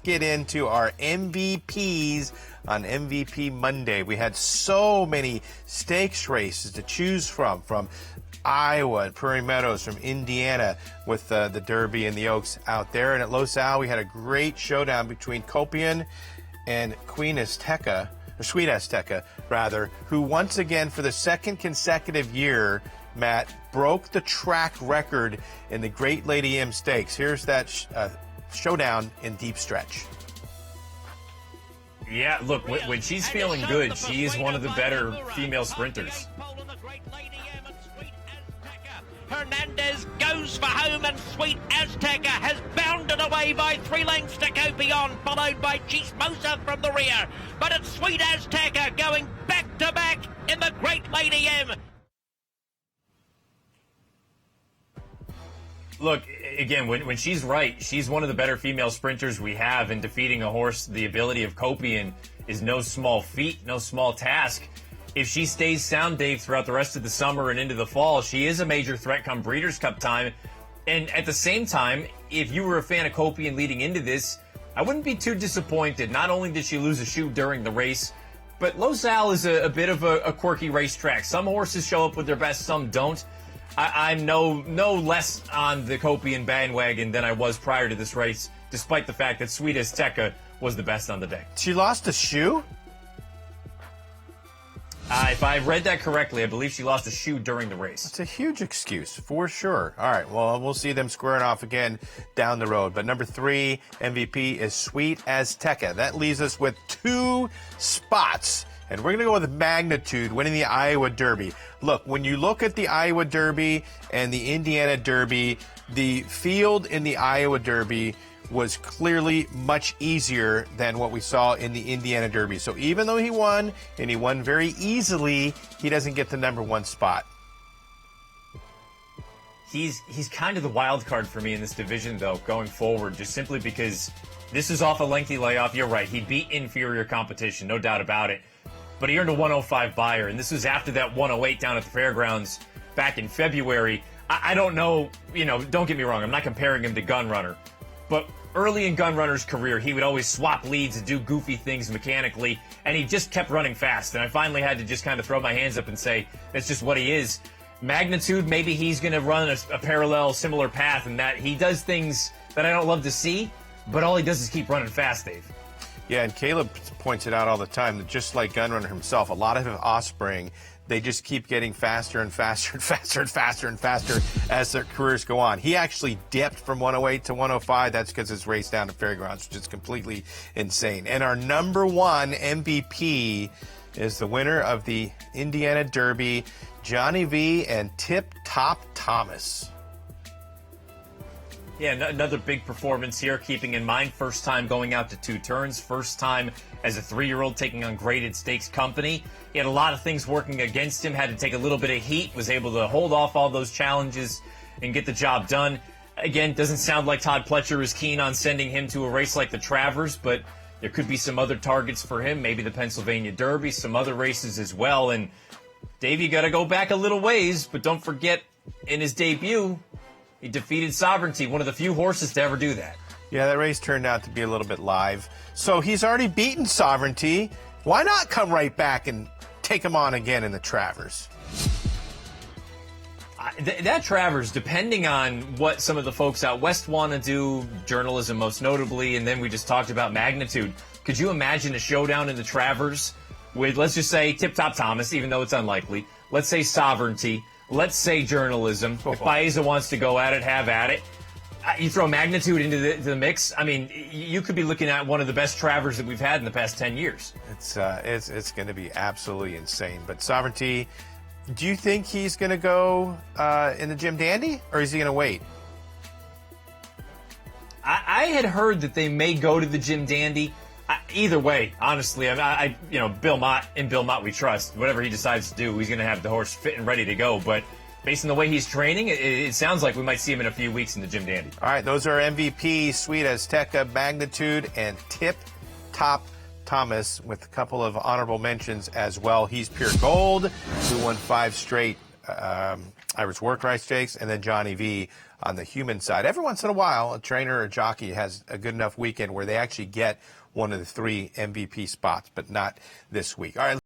get into our MVPs on MVP Monday. We had so many stakes races to choose from Iowa, Prairie Meadows, from Indiana, with the Derby and the Oaks out there. And at Los Al, we had a great showdown between Copian and Queen Azteca, or Sweet Azteca, rather, who once again, for the second consecutive year, Matt, broke the track record in the Great Lady M Stakes. Here's that showdown in deep stretch. Yeah, look, when she's feeling good, she is one of the better female sprinters. Hernandez goes for home, and Sweet Azteca has bounded away by 3 lengths to Copion, followed by Chismosa from the rear. But it's Sweet Azteca going back-to-back in the Great Lady M. Look, again, when she's right, she's one of the better female sprinters we have, and defeating a horse the ability of Copian is no small feat, no small task. If she stays sound, Dave, throughout the rest of the summer and into the fall, she is a major threat come Breeders' Cup time. And at the same time, if you were a fan of Copian leading into this, I wouldn't be too disappointed. Not only did she lose a shoe during the race, but Los Al is a bit of a quirky racetrack. Some horses show up with their best, some don't. I'm no less on the Copian bandwagon than I was prior to this race, despite the fact that Sweet Azteca was the best on the day. She lost a shoe? If I read that correctly, I believe she lost a shoe during the race. It's a huge excuse, for sure. All right, well, we'll see them squaring off again down the road. But number 3 MVP is Sweet Azteca. That leaves us with 2 spots. And we're going to go with Magnitude winning the Iowa Derby. Look, when you look at the Iowa Derby and the Indiana Derby, the field in the Iowa Derby was clearly much easier than what we saw in the Indiana Derby. So even though he won, and he won very easily, he doesn't get the number 1 spot. He's kind of the wild card for me in this division, though, going forward, just simply because this is off a lengthy layoff. You're right. He beat inferior competition, no doubt about it. But he earned a 105 buyer, and this was after that 108 down at the fairgrounds back in February. I don't know, don't get me wrong, I'm not comparing him to Gunrunner. But early in Gunrunner's career, he would always swap leads and do goofy things mechanically, and he just kept running fast. And I finally had to just kind of throw my hands up and say, that's just what he is. Magnitude, maybe he's going to run a parallel, similar path, in that he does things that I don't love to see, but all he does is keep running fast, Dave. Yeah, and Caleb points it out all the time that just like Gunrunner himself, a lot of offspring, they just keep getting faster and faster and faster and faster and faster as their careers go on. He actually dipped from 108 to 105. That's because it's raced down to fairgrounds, which is completely insane. And our number 1 MVP is the winner of the Indiana Derby, Johnny V and Tip Top Thomas. Yeah, another big performance here, keeping in mind first time going out to 2 turns, first time as a 3-year-old taking on graded stakes company. He had a lot of things working against him, had to take a little bit of heat, was able to hold off all those challenges and get the job done. Again, doesn't sound like Todd Pletcher is keen on sending him to a race like the Travers, but there could be some other targets for him, maybe the Pennsylvania Derby, some other races as well. And Dave, you got to go back a little ways, but don't forget, in his debut, he defeated Sovereignty, one of the few horses to ever do that. Yeah, that race turned out to be a little bit live. So he's already beaten Sovereignty. Why not come right back and take him on again in the Travers? That Travers, depending on what some of the folks out west want to do, journalism most notably, and then we just talked about Magnitude, could you imagine a showdown in the Travers with, let's just say, Tip Top Thomas, even though it's unlikely, let's say Sovereignty, let's say journalism. If Baeza wants to go at it, have at it. You throw Magnitude into the mix. I mean, you could be looking at one of the best Travers that we've had in the past 10 years. It's going to be absolutely insane. But Sovereignty, do you think he's going to go in the Jim Dandy, or is he going to wait? I had heard that they may go to the Jim Dandy. Either way, honestly, Bill Mott, in Bill Mott we trust. Whatever he decides to do, he's going to have the horse fit and ready to go. But based on the way he's training, it sounds like we might see him in a few weeks in the Jim Dandy. All right, those are MVP, Sweet Azteca, Magnitude, and Tip Top Thomas, with a couple of honorable mentions as well. He's Pure Gold, who won 5 straight Irish Workrice Stakes, and then Johnny V on the human side. Every once in a while, a trainer or jockey has a good enough weekend where they actually get one of the 3 MVP spots, but not this week. All right.